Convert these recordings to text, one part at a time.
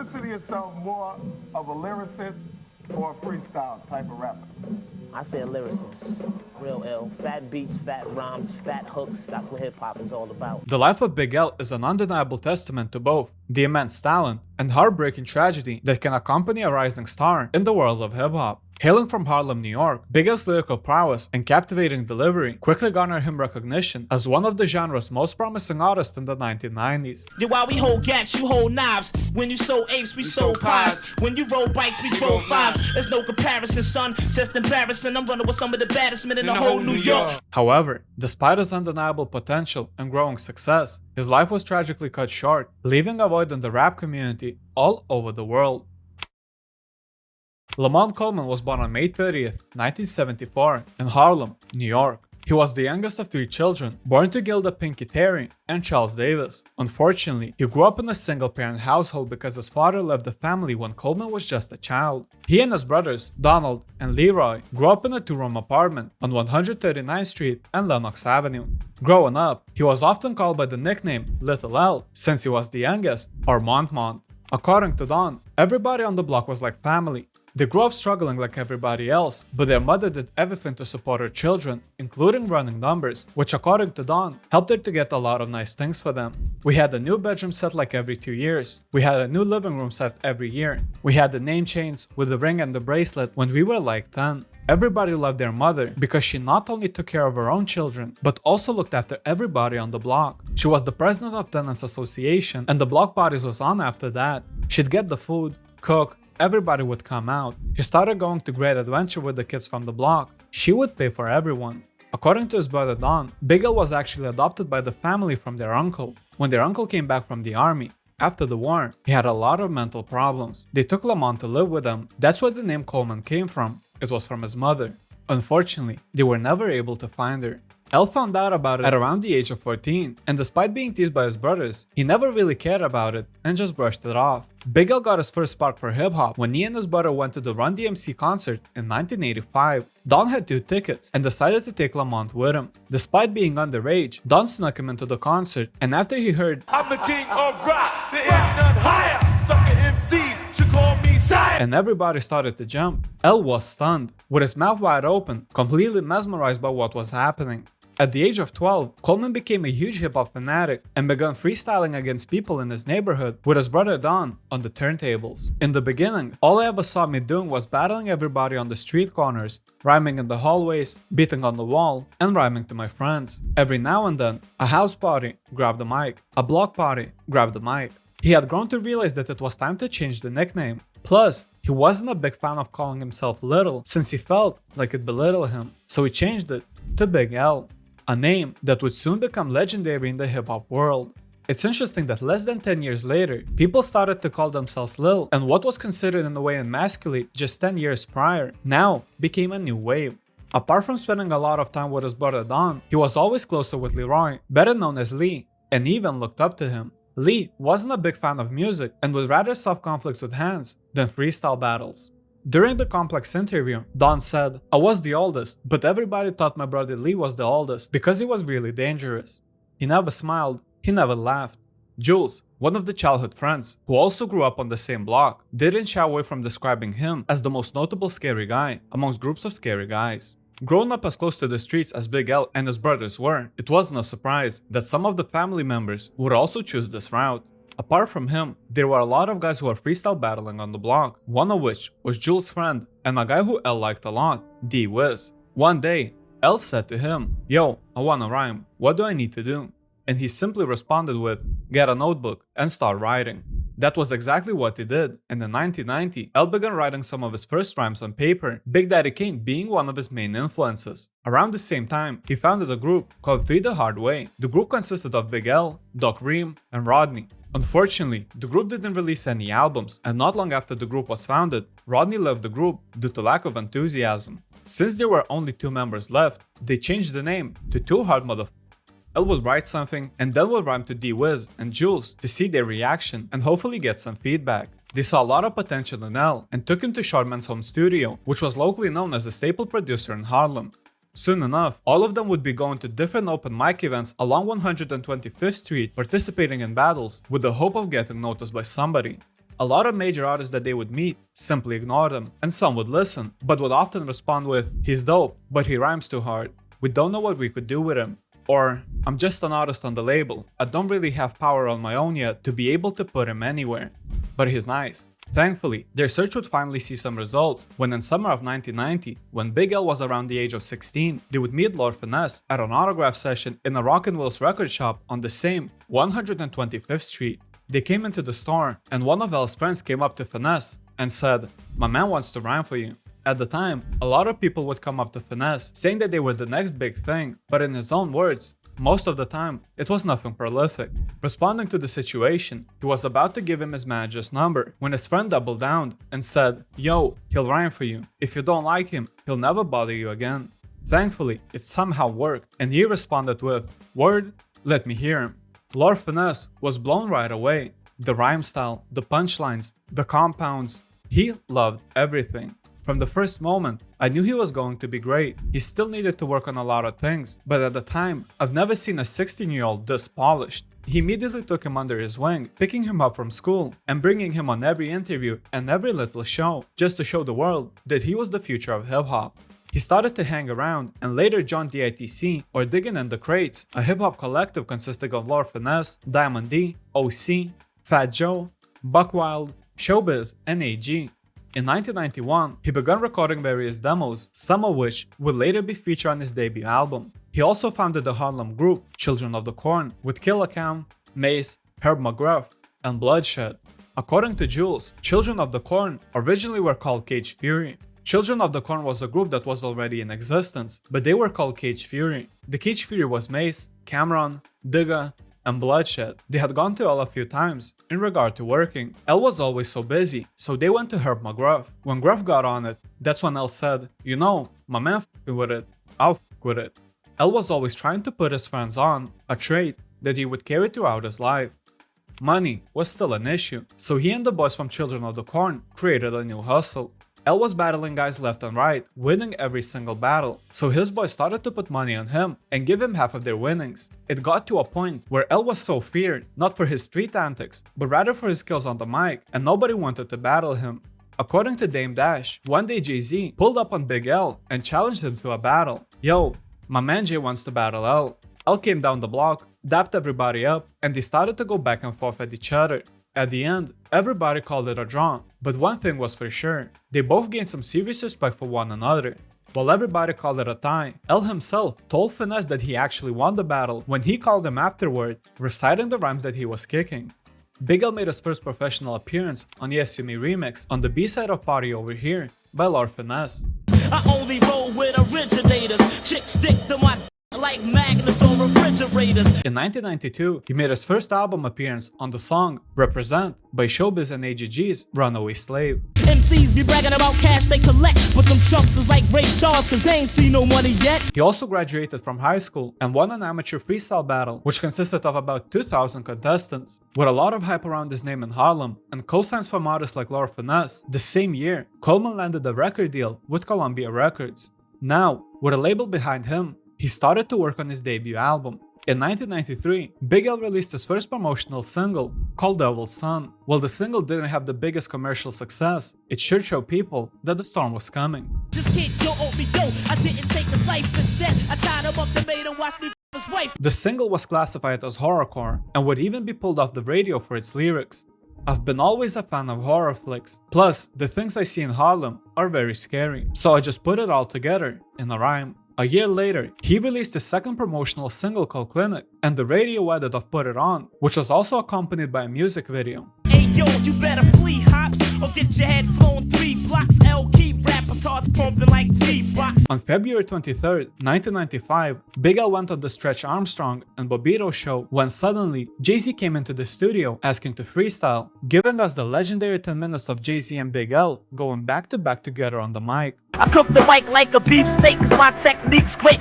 consider yourself more of a lyricist or a freestyle type of rapper? I say a lyricist. Real ill. Fat beats, fat rhymes, fat hooks. That's what hip-hop is all about. The life of Big L is an undeniable testament to both the immense talent and heartbreaking tragedy that can accompany a rising star in the world of hip-hop. Hailing from Harlem, New York, Big L's lyrical prowess and captivating delivery quickly garnered him recognition as one of the genre's most promising artists in the 1990s. Then while we hold gats, you hold knives. When you sold apes, we sold pies. When you roll bikes, we drove fives. There's no comparison, son. Just embarrassing. I'm running with some of the baddest men in the whole New York. However, despite his undeniable potential and growing success, his life was tragically cut short, leaving a void in the rap community all over the world. Lamont Coleman was born on May 30th, 1974, in Harlem, New York. He was the youngest of 3 children, born to Gilda Pinky Terry and Charles Davis. Unfortunately, he grew up in a single-parent household because his father left the family when Coleman was just a child. He and his brothers, Donald and Leroy, grew up in a 2-room apartment on 139th Street and Lenox Avenue. Growing up, he was often called by the nickname Little L, since he was the youngest, or Mont. According to Don, everybody on the block was like family. They grew up struggling like everybody else, but their mother did everything to support her children, including running numbers, which according to Dawn, helped her to get a lot of nice things for them. We had a new bedroom set like every 2 years. We had a new living room set every year. We had the name chains with the ring and the bracelet when we were like 10. Everybody loved their mother because she not only took care of her own children, but also looked after everybody on the block. She was the president of Tenants Association, and the block parties was on after that. She'd get the food, cook, everybody would come out. She started going to Great Adventure with the kids from the block. She would pay for everyone. According to his brother Don, Big L was actually adopted by the family from their uncle. When their uncle came back from the army, after the war, he had a lot of mental problems. They took Lamont to live with them. That's where the name Coleman came from. It was from his mother. Unfortunately, they were never able to find her. L found out about it at around the age of 14, and despite being teased by his brothers, he never really cared about it and just brushed it off. Big L got his first spark for hip-hop when he and his brother went to the Run DMC concert in 1985. Don had 2 tickets and decided to take Lamont with him. Despite being underage, Don snuck him into the concert, and after he heard I'm the king of rock, there ain't none higher, sucker MCs should call me sire, and everybody started to jump, L was stunned, with his mouth wide open, completely mesmerized by what was happening. At the age of 12, Coleman became a huge hip-hop fanatic and began freestyling against people in his neighborhood with his brother Don on the turntables. In the beginning, all I ever saw me doing was battling everybody on the street corners, rhyming in the hallways, beating on the wall, and rhyming to my friends. Every now and then, a house party, grab the mic, a block party, grab the mic. He had grown to realize that it was time to change the nickname. Plus, he wasn't a big fan of calling himself Little since he felt like it belittled him, so he changed it to Big L. A name that would soon become legendary in the hip-hop world. It's interesting that less than 10 years later, people started to call themselves Lil, and what was considered in a way emasculate just 10 years prior, now became a new wave. Apart from spending a lot of time with his brother Don, he was always closer with Leroy, better known as Lee, and even looked up to him. Lee wasn't a big fan of music and would rather solve conflicts with hands than freestyle battles. During the Complex interview, Don said, I was the oldest, but everybody thought my brother Lee was the oldest because he was really dangerous. He never smiled, he never laughed. Jules, one of the childhood friends, who also grew up on the same block, didn't shy away from describing him as the most notable scary guy amongst groups of scary guys. Growing up as close to the streets as Big L and his brothers were, it wasn't a surprise that some of the family members would also choose this route. Apart from him, there were a lot of guys who were freestyle battling on the block, one of which was Jules' friend and a guy who L liked a lot, D-Wiz. One day, L said to him, Yo, I wanna rhyme, what do I need to do? And he simply responded with, get a notebook and start writing. That was exactly what he did, and in 1990, L began writing some of his first rhymes on paper, Big Daddy Kane being one of his main influences. Around the same time, he founded a group called 3 The Hard Way. The group consisted of Big L, Doc Ream, and Rodney. Unfortunately, the group didn't release any albums, and not long after the group was founded, Rodney left the group due to lack of enthusiasm. Since there were only 2 members left, they changed the name to 2 Hard Motherfuckers. L would write something and then would rhyme to D-Wiz and Jules to see their reaction and hopefully get some feedback. They saw a lot of potential in L and took him to Shortman's home studio, which was locally known as a staple producer in Harlem. Soon enough, all of them would be going to different open mic events along 125th Street, participating in battles with the hope of getting noticed by somebody. A lot of major artists that they would meet simply ignored him, and some would listen, but would often respond with, "He's dope, but he rhymes too hard. We don't know what we could do with him." Or, "I'm just an artist on the label. I don't really have power on my own yet to be able to put him anywhere. But he's nice." Thankfully, their search would finally see some results when in summer of 1990, when Big L was around the age of 16, they would meet Lord Finesse at an autograph session in a Rockin' Will's record shop on the same 125th Street. They came into the store, and one of L's friends came up to Finesse and said, "My man wants to rhyme for you." At the time, a lot of people would come up to Finesse saying that they were the next big thing, but in his own words, most of the time, it was nothing prolific. Responding to the situation, he was about to give him his manager's number when his friend doubled down and said, "Yo, he'll rhyme for you. If you don't like him, he'll never bother you again." Thankfully, it somehow worked, and he responded with, "Word, let me hear him." Lord Finesse was blown right away. The rhyme style, the punchlines, the compounds. He loved everything. From the first moment, I knew he was going to be great. He still needed to work on a lot of things, but at the time, I've never seen a 16-year-old this polished. He immediately took him under his wing, picking him up from school and bringing him on every interview and every little show, just to show the world that he was the future of hip-hop. He started to hang around and later joined DITC, or Diggin' in the Crates, a hip-hop collective consisting of Lord Finesse, Diamond D, OC, Fat Joe, Buckwild, Showbiz, and AG. In 1991, he began recording various demos, some of which would later be featured on his debut album. He also founded the Harlem group, Children of the Corn, with Killa Cam, Mase, Herb McGruff, and Bloodshed. According to Jules, Children of the Corn originally were called Cage Fury. Children of the Corn was a group that was already in existence, but they were called Cage Fury. The Cage Fury was Mase, Cam'ron, Digga, and Bloodshed. They had gone to L a few times in regard to working. L was always so busy, so they went to Herb McGruff. When Gruff got on it, that's when L said, "You know, my man f***ing with it, I'll f*** with it." L was always trying to put his friends on, a trait that he would carry throughout his life. Money was still an issue, so he and the boys from Children of the Corn created a new hustle. L was battling guys left and right, winning every single battle, so his boys started to put money on him and give him half of their winnings. It got to a point where L was so feared, not for his street antics, but rather for his skills on the mic, and nobody wanted to battle him. According to Dame Dash, one day Jay-Z pulled up on Big L and challenged him to a battle. "Yo, my man Jay wants to battle L." L came down the block, dapped everybody up, and they started to go back and forth at each other. At the end, everybody called it a draw, but one thing was for sure, they both gained some serious respect for one another. While everybody called it a tie, L himself told Finesse that he actually won the battle when he called him afterward, reciting the rhymes that he was kicking. Big L made his first professional appearance on the SUME remix on the B-side of Party Over Here by Lord Finesse. I only roll with originators. Chicks stick to my like magnets on refrigerators. In 1992, he made his first album appearance on the song Represent by Showbiz and AGG's Runaway Slave. MCs be bragging about cash they collect, but them chumps is like Ray Charles cause they ain't see no money yet. He also graduated from high school and won an amateur freestyle battle, which consisted of about 2,000 contestants. With a lot of hype around his name in Harlem and cosigns from artists like Lord Finesse, the same year, Coleman landed a record deal with Columbia Records. Now, with a label behind him, he started to work on his debut album. In 1993, Big L released his first promotional single, called Devil's Son. While the single didn't have the biggest commercial success, it sure showed people that the storm was coming. This kid, yo, owed me dough. I didn't take his life instead. I tied him up and made him watch me f his wife. The single was classified as horrorcore and would even be pulled off the radio for its lyrics. I've been always a fan of horror flicks, plus the things I see in Harlem are very scary, so I just put it all together in a rhyme. A year later, he released his second promotional single called Clinic, and the radio edit of Put It On, which was also accompanied by a music video. Hey yo, you better flee hops or get your head flown 3 blocks. L keep rappers hearts pumping like beatbox. On February 23rd, 1995, Big L went on the Stretch Armstrong and Bobito show when suddenly Jay-Z came into the studio asking to freestyle, giving us the legendary 10 minutes of Jay-Z and Big L going back to back together on the mic. I cook the mic like a beefsteak, cause my technique's quick.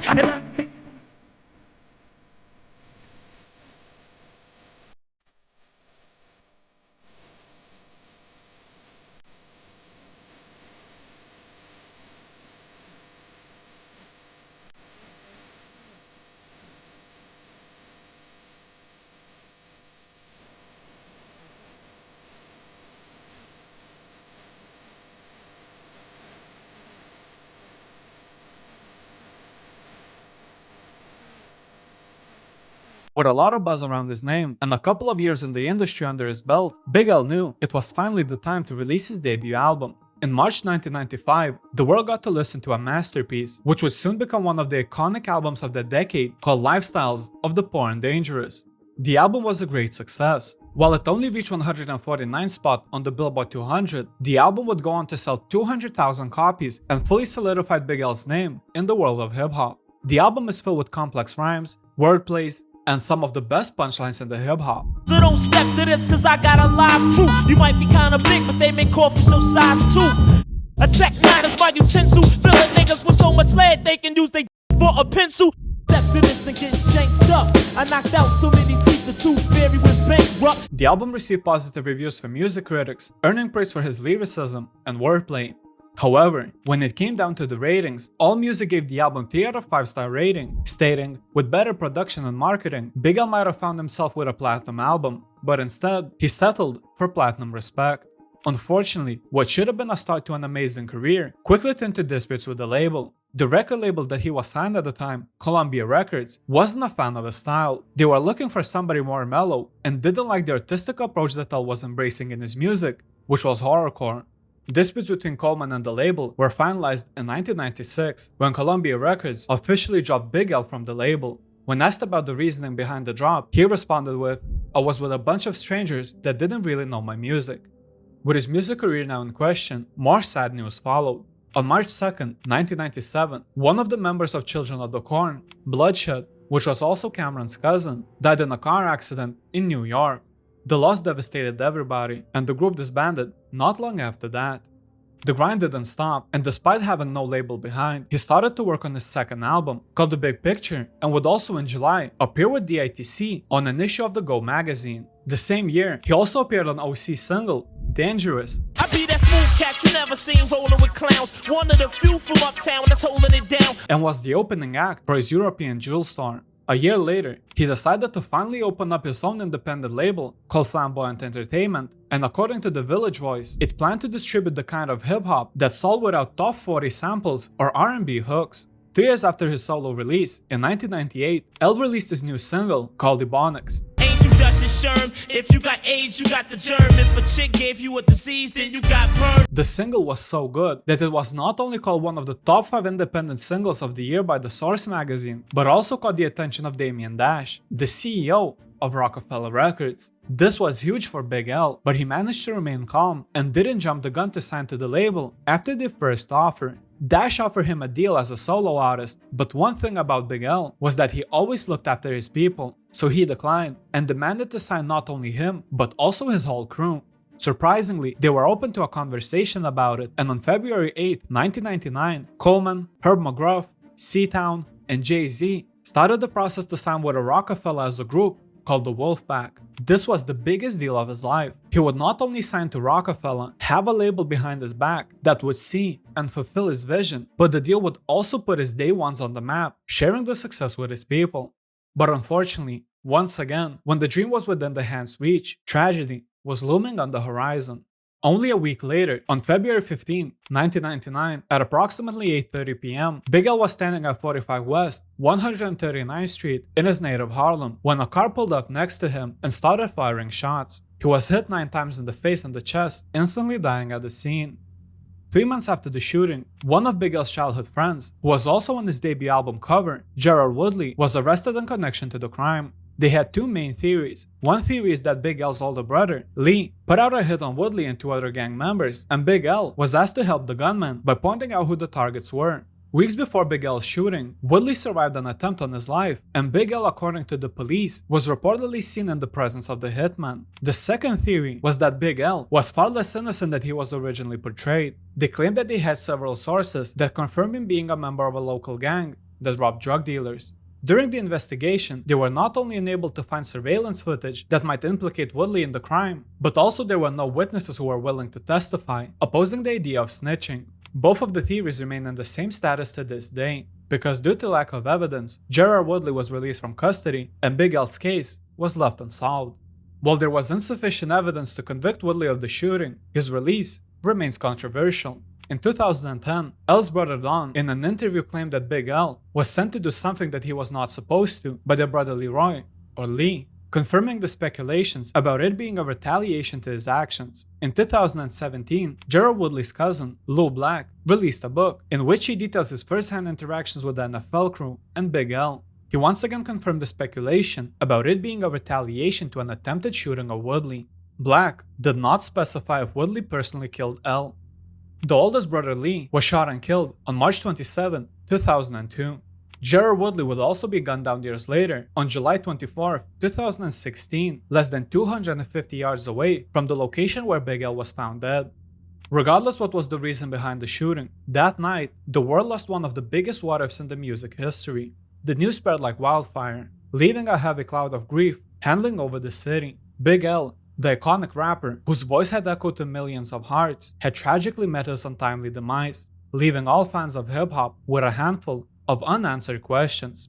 With a lot of buzz around his name and a couple of years in the industry under his belt, Big L knew it was finally the time to release his debut album. In March 1995, the world got to listen to a masterpiece, which would soon become one of the iconic albums of the decade, called Lifestylez of the Poor and Dangerous. The album was a great success. While it only reached 149th spot on the Billboard 200, the album would go on to sell 200,000 copies and fully solidified Big L's name in the world of hip-hop. The album is filled with complex rhymes, wordplays, and some of the best punchlines in the hip-hop. So don't step to this cause I got a live crew. You might be kinda big, but they make coffee so size 2. A tech 9 is my utensil. Filling niggas with so much lead they can use they for a pencil. Step to this and get shanked up. I knocked out so many teeth the tooth fairy went bankrupt. The album received positive reviews from music critics, earning praise for his lyricism and wordplay. However, when it came down to the ratings, AllMusic gave the album 3 out of 5 star rating, stating, with better production and marketing, Big L might have found himself with a platinum album, but instead, he settled for platinum respect. Unfortunately, what should have been a start to an amazing career quickly turned to disputes with the label. The record label that he was signed at the time, Columbia Records, wasn't a fan of his style. They were looking for somebody more mellow and didn't like the artistic approach that L was embracing in his music, which was horrorcore. Disputes between Coleman and the label were finalized in 1996 when Columbia Records officially dropped Big L from the label. When asked about the reasoning behind the drop, he responded with, "I was with a bunch of strangers that didn't really know my music." With his music career now in question, more sad news followed. On March 2nd, 1997, one of the members of Children of the Corn, Bloodshed, which was also Cam'ron's cousin, died in a car accident in New York. The loss devastated everybody, and the group disbanded not long after that. The grind didn't stop, and despite having no label behind, he started to work on his second album, called The Big Picture, and would also in July appear with DITC on an issue of the Go magazine. The same year, he also appeared on OC's single, Dangerous. I be that smooth cat you never seen rolling with clowns. One of the few from uptown that's holding it down. And was the opening act for his European jewel store. A year later, he decided to finally open up his own independent label called Flamboyant Entertainment, and according to the Village Voice, it planned to distribute the kind of hip-hop that sold without top 40 samples or R&B hooks. 3 years after his solo release, in 1998, L released his new single called Ebonics. Ain't you Dutch and Sherm? If you got AIDS, you got the germ. If a chick gave you a disease, then you got burned. The single was so good that it was not only called one of the top 5 independent singles of the year by the Source magazine, but also caught the attention of Damien Dash, the CEO of Rockefeller Records. This was huge for Big L, but he managed to remain calm and didn't jump the gun to sign to the label after the first offer. Dash offered him a deal as a solo artist, but one thing about Big L was that he always looked after his people, so he declined and demanded to sign not only him, but also his whole crew. Surprisingly, they were open to a conversation about it, and on February 8, 1999, Coleman, Herb McGruff, C-Town, and Jay-Z started the process to sign with a Rockefeller as a group called the Wolfpack. This was the biggest deal of his life. He would not only sign to Rockefeller, have a label behind his back that would see and fulfill his vision, but the deal would also put his day ones on the map, sharing the success with his people. But unfortunately, once again, when the dream was within the hand's reach, tragedy was looming on the horizon. Only a week later, on February 15, 1999, at approximately 8:30 p.m., Big L was standing at 45 West, 139th Street in his native Harlem when a car pulled up next to him and started firing shots. He was hit 9 times in the face and the chest, instantly dying at the scene. 3 months after the shooting, one of Big L's childhood friends, who was also on his debut album cover, Gerard Woodley, was arrested in connection to the crime. They had 2 main theories. One theory is that Big L's older brother, Lee, put out a hit on Woodley and 2 other gang members, and Big L was asked to help the gunman by pointing out who the targets were. Weeks before Big L's shooting, Woodley survived an attempt on his life, and Big L, according to the police, was reportedly seen in the presence of the hitman. The second theory was that Big L was far less innocent than he was originally portrayed. They claimed that they had several sources that confirmed him being a member of a local gang that robbed drug dealers. During the investigation, they were not only unable to find surveillance footage that might implicate Woodley in the crime, but also there were no witnesses who were willing to testify, opposing the idea of snitching. Both of the theories remain in the same status to this day, because due to lack of evidence, Gerard Woodley was released from custody and Big L's case was left unsolved. While there was insufficient evidence to convict Woodley of the shooting, his release remains controversial. In 2010, L's brother Don, in an interview, claimed that Big L was sent to do something that he was not supposed to by their brother Leroy, or Lee, confirming the speculations about it being a retaliation to his actions. In 2017, Gerald Woodley's cousin, Lou Black, released a book in which he details his first-hand interactions with the NFL crew and Big L. He once again confirmed the speculation about it being a retaliation to an attempted shooting of Woodley. Black did not specify if Woodley personally killed L. The oldest brother Lee was shot and killed on March 27, 2002. Gerald Woodley would also be gunned down years later, on July 24, 2016, less than 250 yards away from the location where Big L was found dead. Regardless what was the reason behind the shooting, that night, the world lost one of the biggest what-ifs in the music history. The news spread like wildfire, leaving a heavy cloud of grief handling over the city. Big L, the iconic rapper whose voice had echoed to millions of hearts, had tragically met his untimely demise, leaving all fans of hip-hop with a handful of unanswered questions.